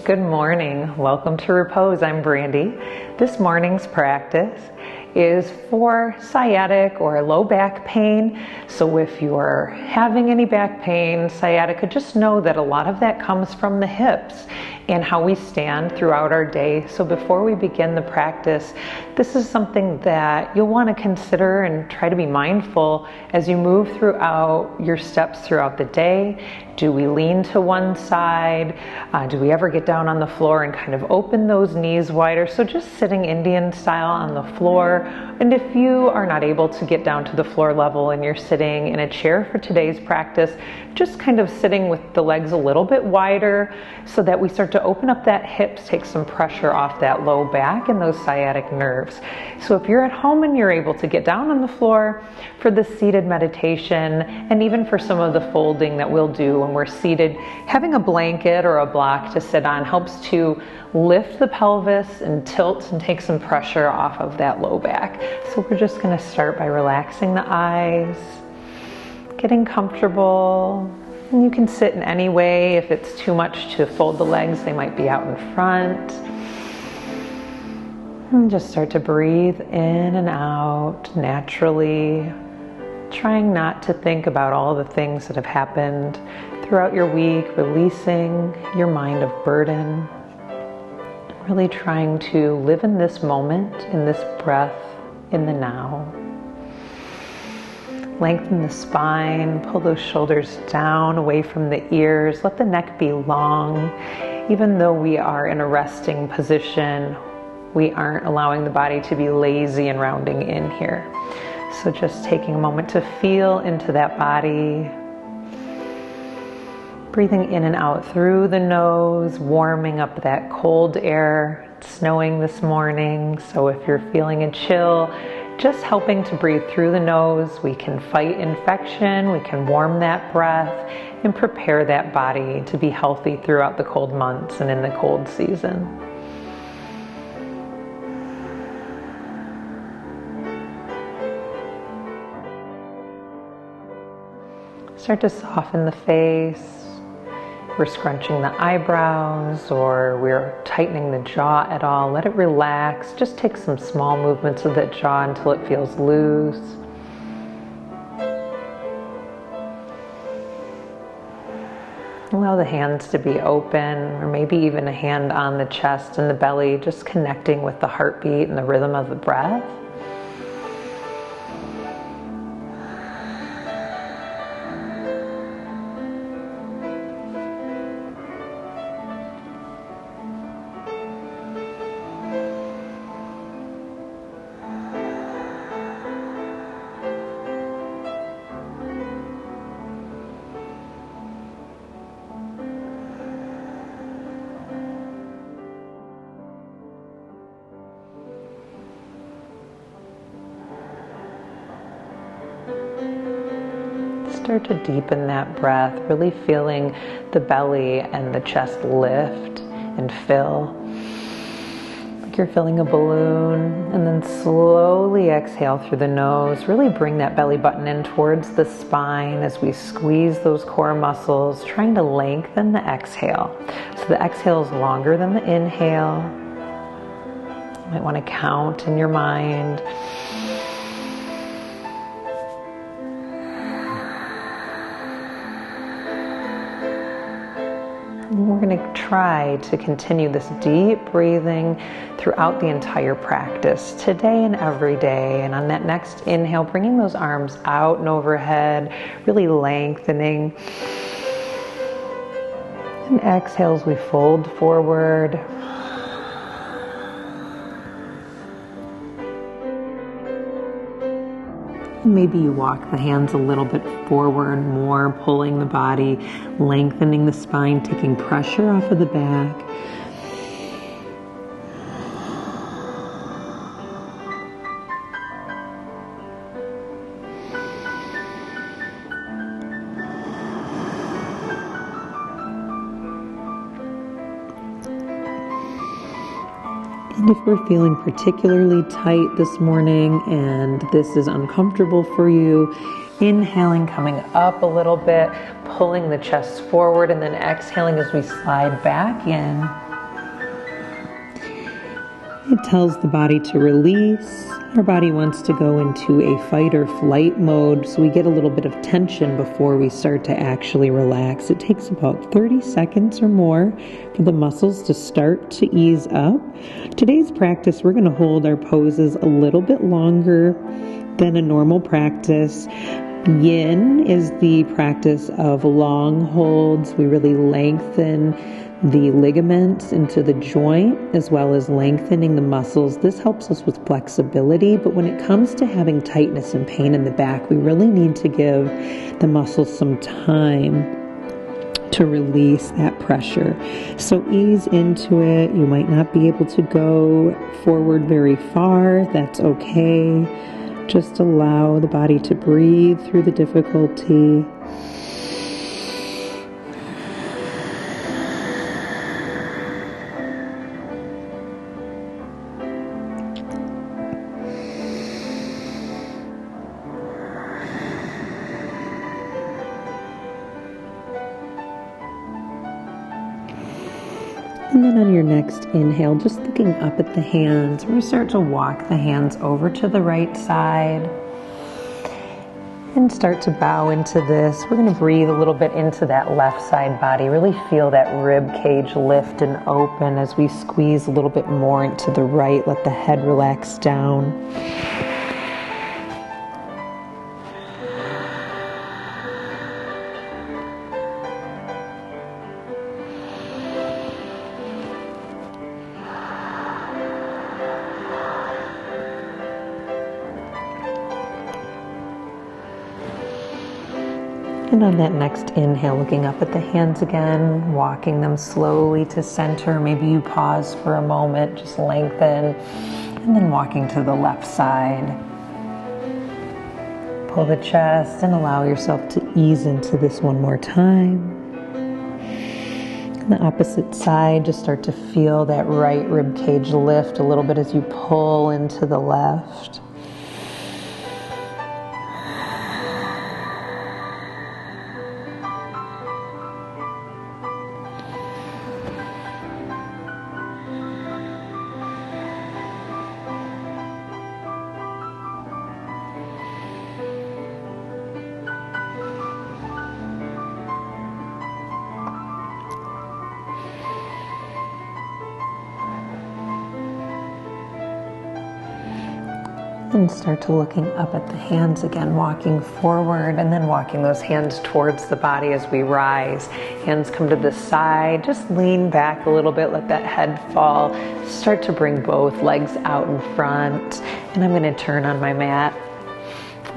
Good morning. Welcome to Repose. I'm Brandy. This morning's practice is for sciatic or low back pain. So if you're having any back pain, sciatica, just know that a lot of that comes from the hips and how we stand throughout our day. So before we begin the practice, this is something that you'll want to consider and try to be mindful as you move throughout your steps throughout the day. Do we lean to one side? Do we ever get down on the floor and kind of open those knees wider? So just sitting Indian style on the floor. And if you are not able to get down to the floor level and you're sitting in a chair for today's practice, just kind of sitting with the legs a little bit wider so that we start to open up that hips, take some pressure off that low back and those sciatic nerves. So if you're at home and you're able to get down on the floor for the seated meditation, and even for some of the folding that we'll do when we're seated, having a blanket or a block to sit on helps to lift the pelvis and tilt and take some pressure off of that low back. So we're just going to start by relaxing the eyes, getting comfortable. And you can sit in any way. If it's too much to fold the legs, they might be out in front. And just start to breathe in and out naturally, trying not to think about all the things that have happened throughout your week, releasing your mind of burden, really trying to live in this moment, in this breath, in the now. Lengthen the spine, pull those shoulders down away from the ears, let the neck be long. Even though we are in a resting position, we aren't allowing the body to be lazy and rounding in here. So just taking a moment to feel into that body. Breathing in and out through the nose, warming up that cold air. It's snowing this morning, so if you're feeling a chill, just helping to breathe through the nose. We can fight infection, we can warm that breath, and prepare that body to be healthy throughout the cold months and in the cold season. Start to soften the face. We're scrunching the eyebrows or we're tightening the jaw at all. Let it relax. Just take some small movements of that jaw until it feels loose. Allow the hands to be open, or maybe even a hand on the chest and the belly, just connecting with the heartbeat and the rhythm of the breath. Start to deepen that breath, really feeling the belly and the chest lift and fill. Like you're filling a balloon, and then slowly exhale through the nose. Really bring that belly button in towards the spine as we squeeze those core muscles, trying to lengthen the exhale. So the exhale is longer than the inhale. You might want to count in your mind. We're going to try to continue this deep breathing throughout the entire practice, today and every day. And on that next inhale, bringing those arms out and overhead, really lengthening. And exhale as we fold forward. Maybe you walk the hands a little bit forward more, pulling the body, lengthening the spine, taking pressure off of the back. And if we're feeling particularly tight this morning and this is uncomfortable for you, inhaling, coming up a little bit, pulling the chest forward, and then exhaling as we slide back in. tells the body to release. Our body wants to go into a fight or flight mode, so we get a little bit of tension before we start to actually relax. It takes about 30 seconds or more for the muscles to start to ease up. Today's practice, we're going to hold our poses a little bit longer than a normal practice. Yin is the practice of long holds. We really lengthen the ligaments into the joint as well as lengthening the muscles. This helps us with flexibility, but when it comes to having tightness and pain in the back, we really need to give the muscles some time to release that pressure. So ease into it. You might not be able to go forward very far. That's okay. Just allow the body to breathe through the difficulty. And then on your next inhale, just looking up at the hands, we're going to start to walk the hands over to the right side and start to bow into this. We're going to breathe a little bit into that left side body. Really feel that rib cage lift and open as we squeeze a little bit more into the right. Let the head relax down. And on that next inhale, looking up at the hands again, walking them slowly to center. Maybe you pause for a moment, just lengthen, and then walking to the left side. Pull the chest and allow yourself to ease into this one more time. On the opposite side, just start to feel that right rib cage lift a little bit as you pull into the left. And start to looking up at the hands again, walking forward and then walking those hands towards the body as we rise. Hands come to the side, just lean back a little bit, let that head fall. Start to bring both legs out in front. And I'm going to turn on my mat.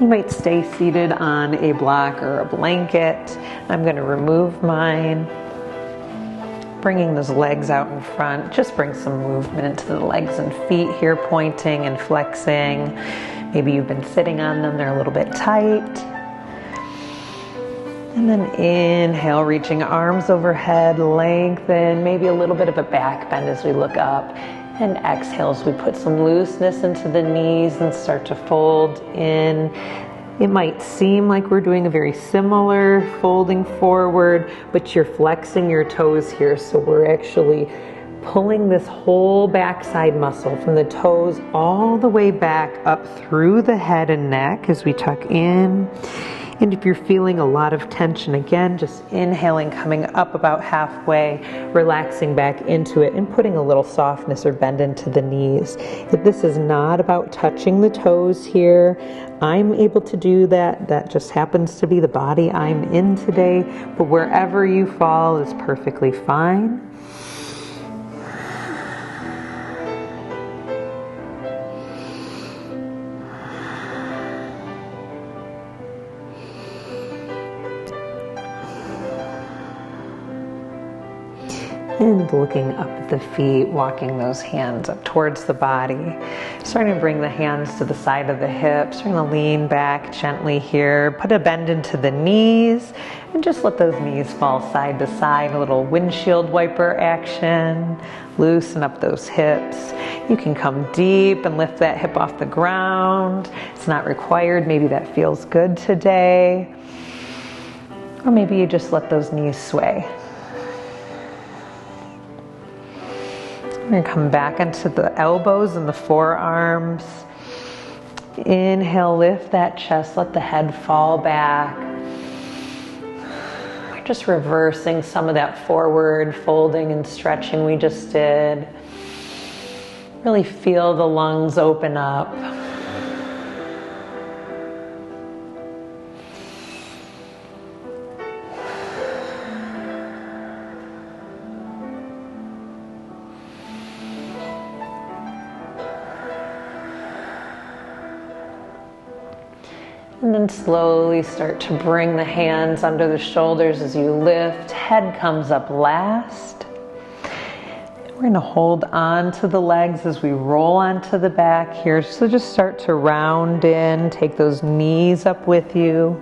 You might stay seated on a block or a blanket. I'm going to remove mine. Bringing those legs out in front, just bring some movement into the legs and feet here, pointing and flexing. Maybe you've been sitting on them, they're a little bit tight. And then inhale, reaching arms overhead, lengthen, maybe a little bit of a back bend as we look up. And exhale as we put some looseness into the knees and start to fold in. It might seem like we're doing a very similar folding forward, but you're flexing your toes here. So we're actually pulling this whole backside muscle from the toes all the way back up through the head and neck as we tuck in. And if you're feeling a lot of tension, again, just inhaling, coming up about halfway, relaxing back into it and putting a little softness or bend into the knees. If this is not about touching the toes here, I'm able to do that. That just happens to be the body I'm in today. But wherever you fall is perfectly fine. And looking up at the feet, walking those hands up towards the body. Starting to bring the hands to the side of the hips. Starting to lean back gently here. Put a bend into the knees. And just let those knees fall side to side. A little windshield wiper action. Loosen up those hips. You can come deep and lift that hip off the ground. It's not required. Maybe that feels good today. Or maybe you just let those knees sway. We're going to come back into the elbows and the forearms. Inhale, lift that chest, let the head fall back. We're just reversing some of that forward folding and stretching we just did. Really feel the lungs open up. And then slowly start to bring the hands under the shoulders as you lift. Head comes up last. We're going to hold on to the legs as we roll onto the back here. So just start to round in. Take those knees up with you.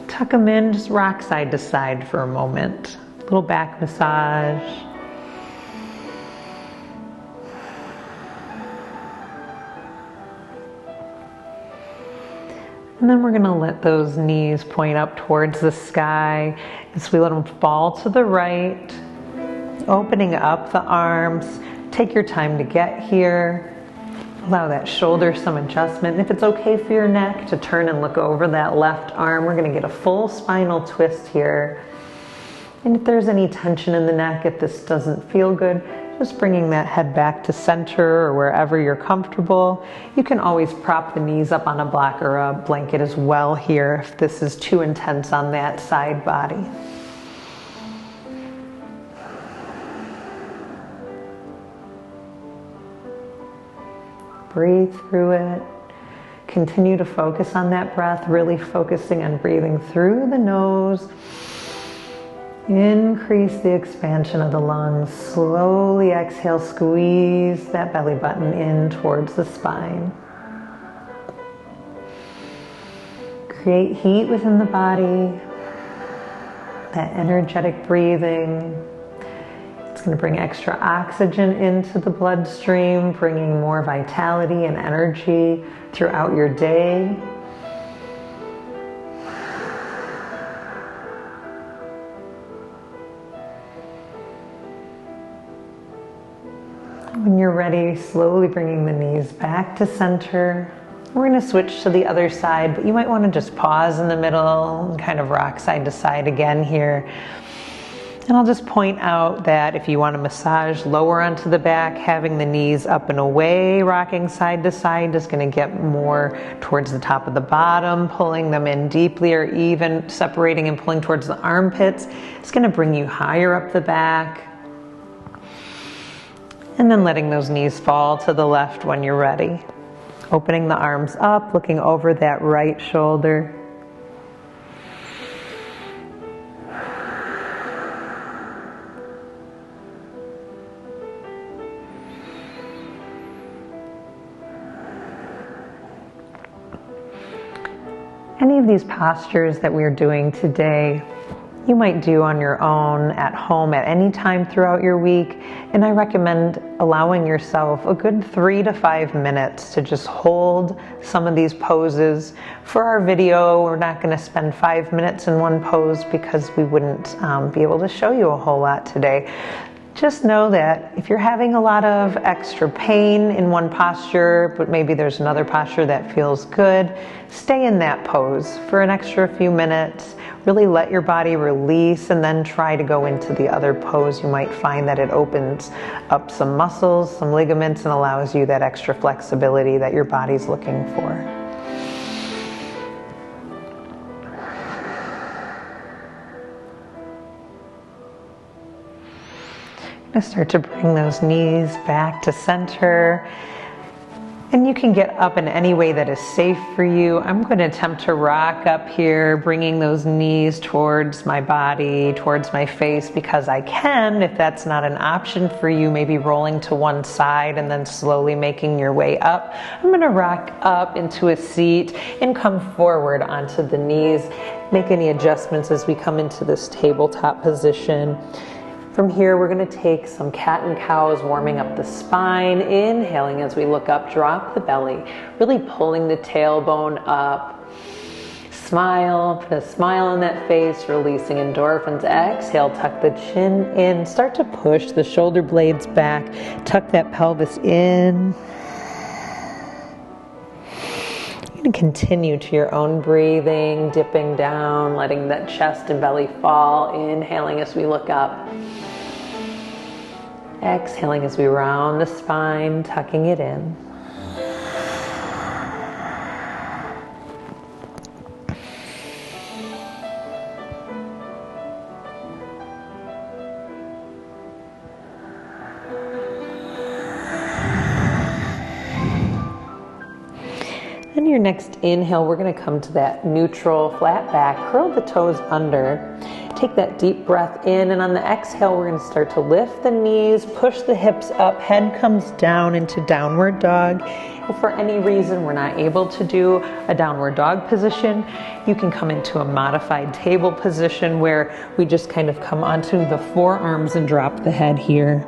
Tuck them in. Just rock side to side for a moment. A little back massage. And then we're going to let those knees point up towards the sky as we let them fall to the right, opening up the arms. Take your time to get here. Allow that shoulder some adjustment. And if it's okay for your neck to turn and look over that left arm, we're going to get a full spinal twist here. And if there's any tension in the neck, if this doesn't feel good, just bringing that head back to center or wherever you're comfortable. You can always prop the knees up on a block or a blanket as well here if this is too intense on that side body. Breathe through it. Continue to focus on that breath, really focusing on breathing through the nose. Increase the expansion of the lungs. Slowly exhale, squeeze that belly button in towards the spine. Create heat within the body. That energetic breathing. It's going to bring extra oxygen into the bloodstream, bringing more vitality and energy throughout your day. When you're ready, slowly bringing the knees back to center. We're going to switch to the other side, but you might want to just pause in the middle and kind of rock side to side again here. And I'll just point out that if you want to massage lower onto the back, having the knees up and away, rocking side to side is going to get more towards the top of the bottom, pulling them in deeply, or even separating and pulling towards the armpits. It's going to bring you higher up the back. And then letting those knees fall to the left when you're ready. Opening the arms up, looking over that right shoulder. Any of these postures that we're doing today, you might do on your own at home at any time throughout your week, and I recommend allowing yourself a good 3 to 5 minutes to just hold some of these poses. For our video, we're not going to spend 5 minutes in one pose because we wouldn't be able to show you a whole lot today. Just know that if you're having a lot of extra pain in one posture, but maybe there's another posture that feels good, stay in that pose for an extra few minutes. Really let your body release and then try to go into the other pose. You might find that it opens up some muscles, some ligaments, and allows you that extra flexibility that your body's looking for. Start to bring those knees back to center. And you can get up in any way that is safe for you. I'm going to attempt to rock up here, bringing those knees towards my body, towards my face, because I can. If that's not an option for you, maybe rolling to one side and then slowly making your way up. I'm going to rock up into a seat and come forward onto the knees. Make any adjustments as we come into this tabletop position. From here, we're going to take some cat and cows, warming up the spine. Inhaling as we look up, drop the belly, really pulling the tailbone up. smile, put a smile on that face, releasing endorphins. Exhale, tuck the chin in, start to push the shoulder blades back, tuck that pelvis in. You're going to continue to your own breathing, dipping down, letting that chest and belly fall, inhaling as we look up. Exhaling as we round the spine, tucking it in. On your next inhale, we're going to come to that neutral flat back, curl the toes under. Take that deep breath in, and on the exhale, we're going to start to lift the knees, push the hips up, head comes down into downward dog. If for any reason we're not able to do a downward dog position, you can come into a modified table position where we just kind of come onto the forearms and drop the head here.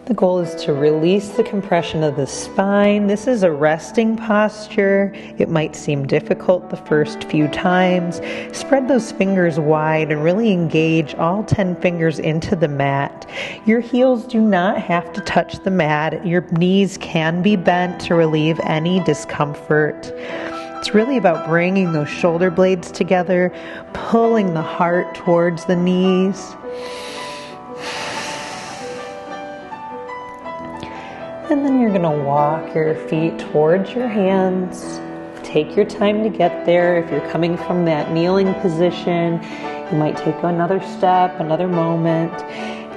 The goal is to release the compression of the spine. This is a resting posture. It might seem difficult the first few times. Spread those fingers wide and really engage all 10 fingers into the mat. Your heels do not have to touch the mat. Your knees can be bent to relieve any discomfort. It's really about bringing those shoulder blades together, pulling the heart towards the knees. And then you're going to walk your feet towards your hands. Take your time to get there. If you're coming from that kneeling position, you might take another step, another moment.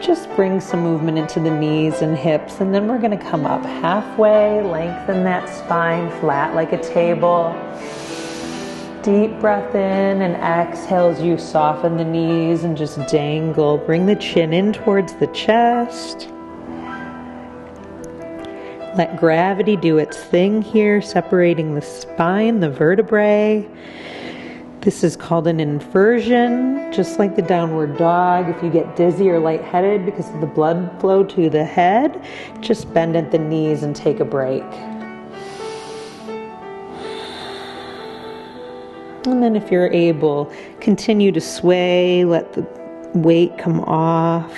Just bring some movement into the knees and hips, and then we're going to come up halfway, lengthen that spine flat like a table. Deep breath in, and exhale as you soften the knees and just dangle. Bring the chin in towards the chest. Let gravity do its thing here, separating the spine, the vertebrae. This is called an inversion, just like the downward dog. If you get dizzy or lightheaded because of the blood flow to the head, just bend at the knees and take a break. And then if you're able, continue to sway, let the weight come off.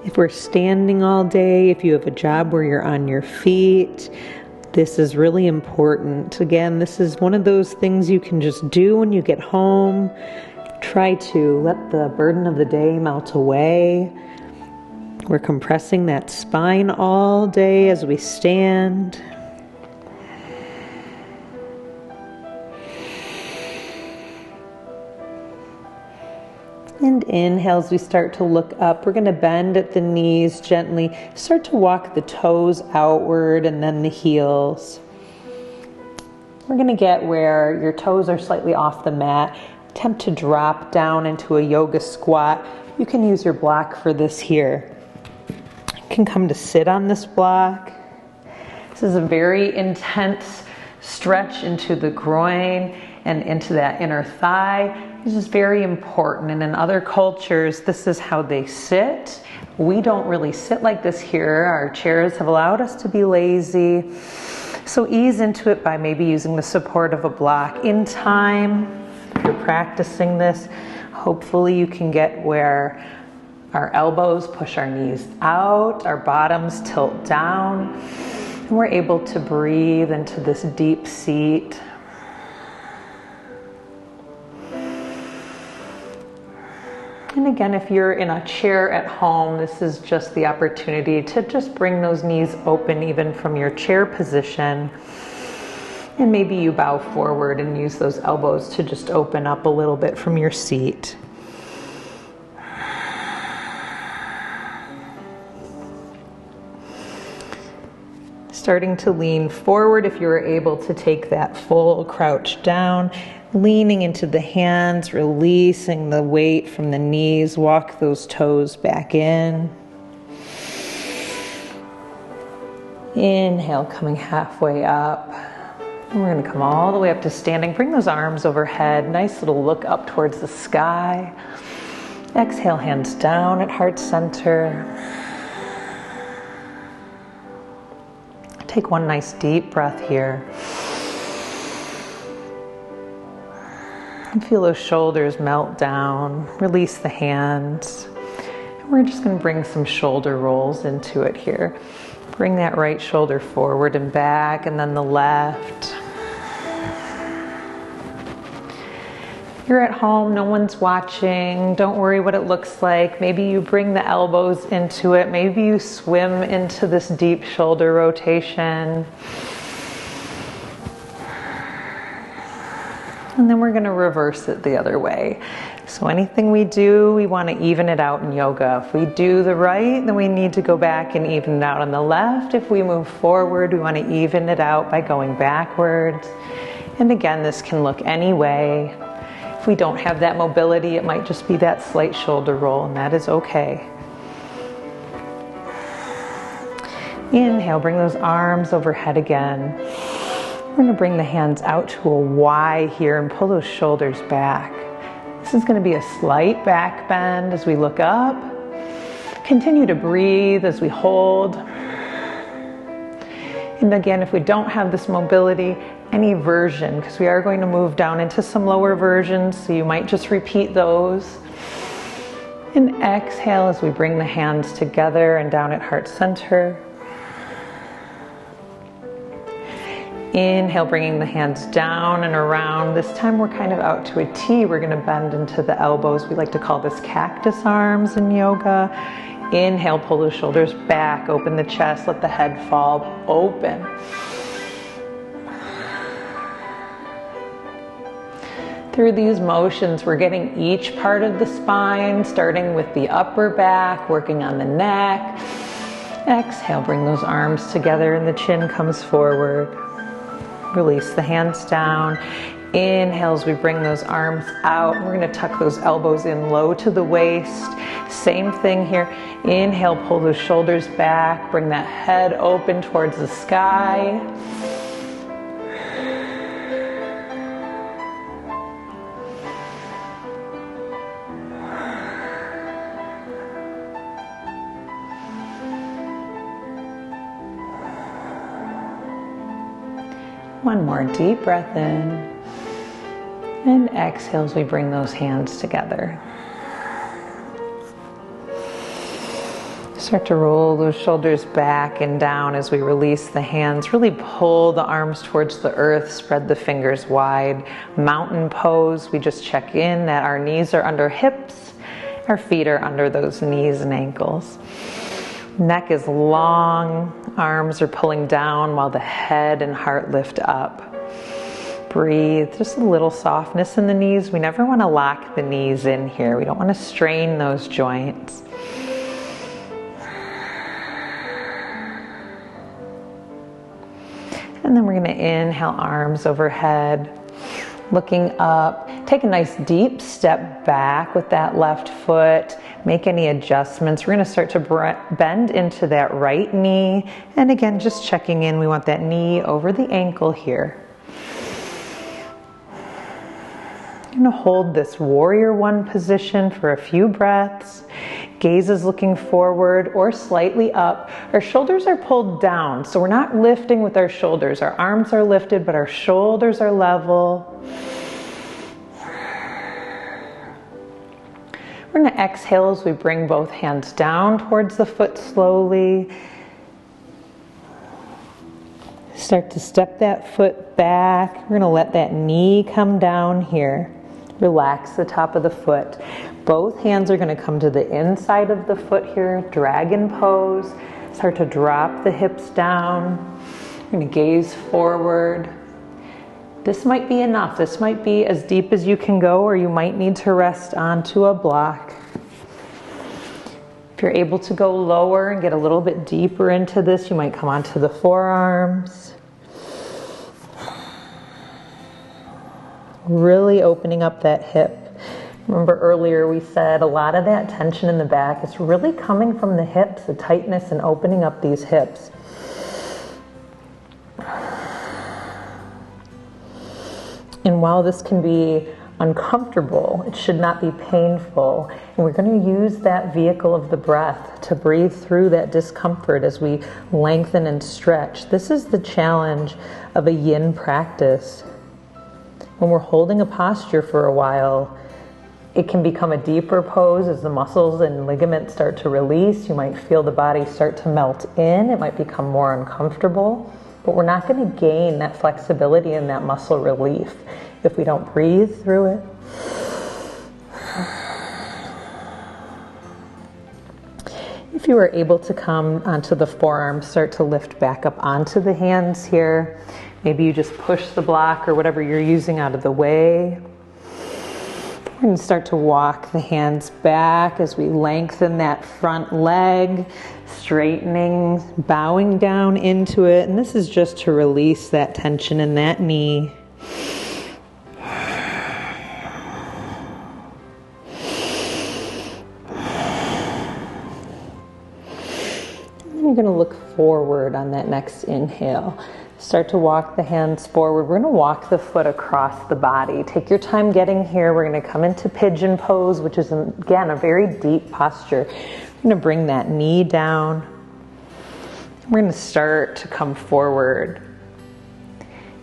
If we're standing all day, if you have a job where you're on your feet, this is really important. Again, this is one of those things you can just do when you get home. Try to let the burden of the day melt away. We're compressing that spine all day as we stand. And inhale as we start to look up. We're going to bend at the knees gently. Start to walk the toes outward and then the heels. We're going to get where your toes are slightly off the mat. Attempt to drop down into a yoga squat. You can use your block for this here. You can come to sit on this block. This is a very intense stretch into the groin and into that inner thigh. This is very important, and in other cultures, this is how they sit. We don't really sit like this here. Our chairs have allowed us to be lazy. So ease into it by maybe using the support of a block. In time, if you're practicing this, hopefully you can get where our elbows push our knees out, our bottoms tilt down, and we're able to breathe into this deep seat. And again, if you're in a chair at home, this is just the opportunity to just bring those knees open even from your chair position. And maybe you bow forward and use those elbows to just open up a little bit from your seat. Starting to lean forward if you are able to take that full crouch down. Leaning into the hands, releasing the weight from the knees, walk those toes back in. Inhale, coming halfway up. And we're going to come all the way up to standing. Bring those arms overhead. Nice little look up towards the sky. Exhale, hands down at heart center. Take one nice deep breath here. And feel those shoulders melt down. Release the hands. And we're just going to bring some shoulder rolls into it here. Bring that right shoulder forward and back, and then the left. You're at home, no one's watching. Don't worry what it looks like. Maybe you bring the elbows into it. Maybe you swim into this deep shoulder rotation. And then we're going to reverse it the other way. So anything we do, we want to even it out in yoga. If we do the right, then we need to go back and even it out on the left. If we move forward, we want to even it out by going backwards. And again, this can look any way. If we don't have that mobility, it might just be that slight shoulder roll, and that is okay. Inhale, bring those arms overhead again. We're going to bring the hands out to a Y here and pull those shoulders back. This is going to be a slight back bend as we look up. Continue to breathe as we hold. And again, if we don't have this mobility, any version, because we are going to move down into some lower versions, so you might just repeat those. And exhale as we bring the hands together and down at heart center. Inhale, bringing the hands down and around. This time we're kind of out to a T. We're going to bend into the elbows. We like to call this cactus arms in yoga. Inhale, pull the shoulders back, open the chest, let the head fall open. Through these motions, we're getting each part of the spine, starting with the upper back, working on the neck. Exhale, bring those arms together and the chin comes forward. Release the hands down. Inhale as we bring those arms out. We're going to tuck those elbows in low to the waist. Same thing here. Inhale, pull those shoulders back. Bring that head open towards the sky. One more deep breath in, and exhale as we bring those hands together. Start to roll those shoulders back and down as we release the hands. Really pull the arms towards the earth, spread the fingers wide. Mountain pose, we just check in that our knees are under hips, our feet are under those knees and ankles. Neck is long, arms are pulling down while the head and heart lift up. Breathe, just a little softness in the knees. We never want to lock the knees in here. We don't want to strain those joints. And then we're going to inhale, arms overhead, looking up. Take a nice deep step back with that left foot. Make any adjustments. We're going to start to bend into that right knee. And again, just checking in. We want that knee over the ankle here. I'm going to hold this warrior one position for a few breaths. Gaze is looking forward or slightly up. Our shoulders are pulled down, so we're not lifting with our shoulders. Our arms are lifted, but our shoulders are level. We're going to exhale as we bring both hands down towards the foot slowly. Start to step that foot back. We're going to let that knee come down here. Relax the top of the foot. Both hands are going to come to the inside of the foot here. Dragon pose. Start to drop the hips down. You're going to gaze forward. This might be enough. This might be as deep as you can go, or you might need to rest onto a block. If you're able to go lower and get a little bit deeper into this, you might come onto the forearms. Really opening up that hip. Remember earlier we said a lot of that tension in the back is really coming from the hips, the tightness and opening up these hips. And while this can be uncomfortable, it should not be painful. And we're going to use that vehicle of the breath to breathe through that discomfort as we lengthen and stretch. This is the challenge of a yin practice. When we're holding a posture for a while, it can become a deeper pose as the muscles and ligaments start to release. You might feel the body start to melt in. It might become more uncomfortable, but we're not going to gain that flexibility and that muscle relief if we don't breathe through it. If you are able to come onto the forearms, start to lift back up onto the hands here. Maybe you just push the block or whatever you're using out of the way. We're going to start to walk the hands back as we lengthen that front leg, straightening, bowing down into it. And this is just to release that tension in that knee. You're going to look forward on that next inhale. Start to walk the hands forward. We're going to walk the foot across the body. Take your time getting here. We're going to come into pigeon pose, which is, again, a very deep posture. We're going to bring that knee down. We're going to start to come forward.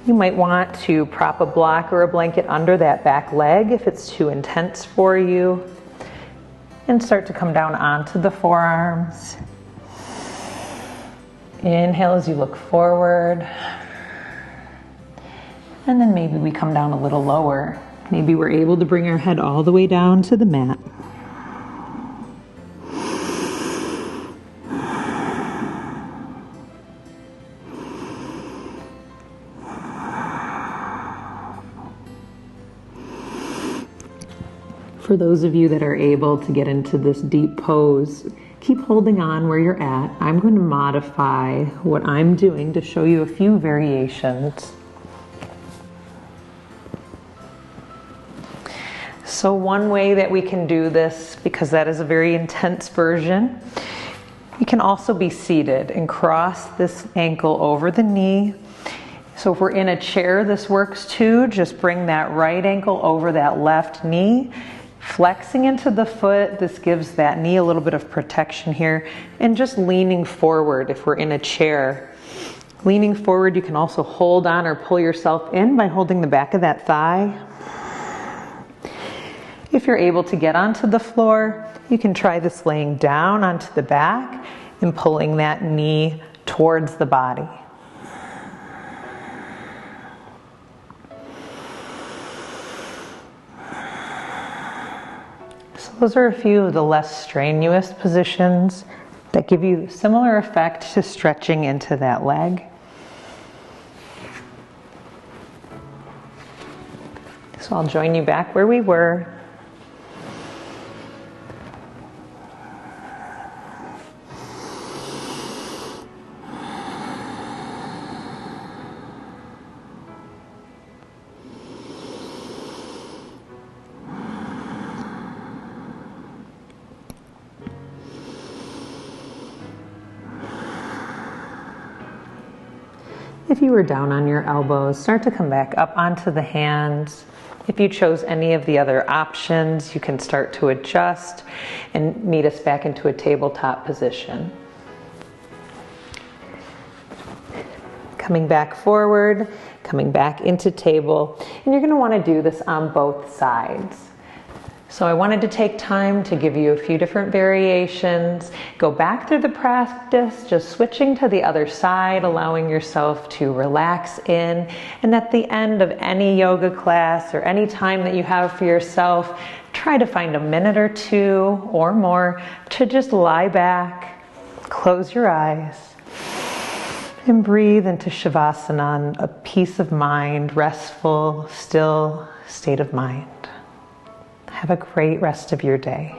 You might want to prop a block or a blanket under that back leg if it's too intense for you. And start to come down onto the forearms. Inhale as you look forward. And then maybe we come down a little lower. Maybe we're able to bring our head all the way down to the mat. For those of you that are able to get into this deep pose, keep holding on where you're at. I'm going to modify what I'm doing to show you a few variations. So one way that we can do this, because that is a very intense version, you can also be seated and cross this ankle over the knee. So if we're in a chair, this works too. Just bring that right ankle over that left knee. Flexing into the foot, this gives that knee a little bit of protection here, and just leaning forward if we're in a chair. Leaning forward, you can also hold on or pull yourself in by holding the back of that thigh. If you're able to get onto the floor, you can try this laying down onto the back and pulling that knee towards the body. Those are a few of the less strenuous positions that give you similar effect to stretching into that leg. So I'll join you back where we were. If you were down on your elbows, start to come back up onto the hands. If you chose any of the other options, you can start to adjust and meet us back into a tabletop position. Coming back forward, coming back into table, and you're going to want to do this on both sides. So I wanted to take time to give you a few different variations. Go back through the practice, just switching to the other side, allowing yourself to relax in. And at the end of any yoga class or any time that you have for yourself, try to find a minute or two or more to just lie back, close your eyes, and breathe into Shavasana, a peace of mind, restful, still state of mind. Have a great rest of your day.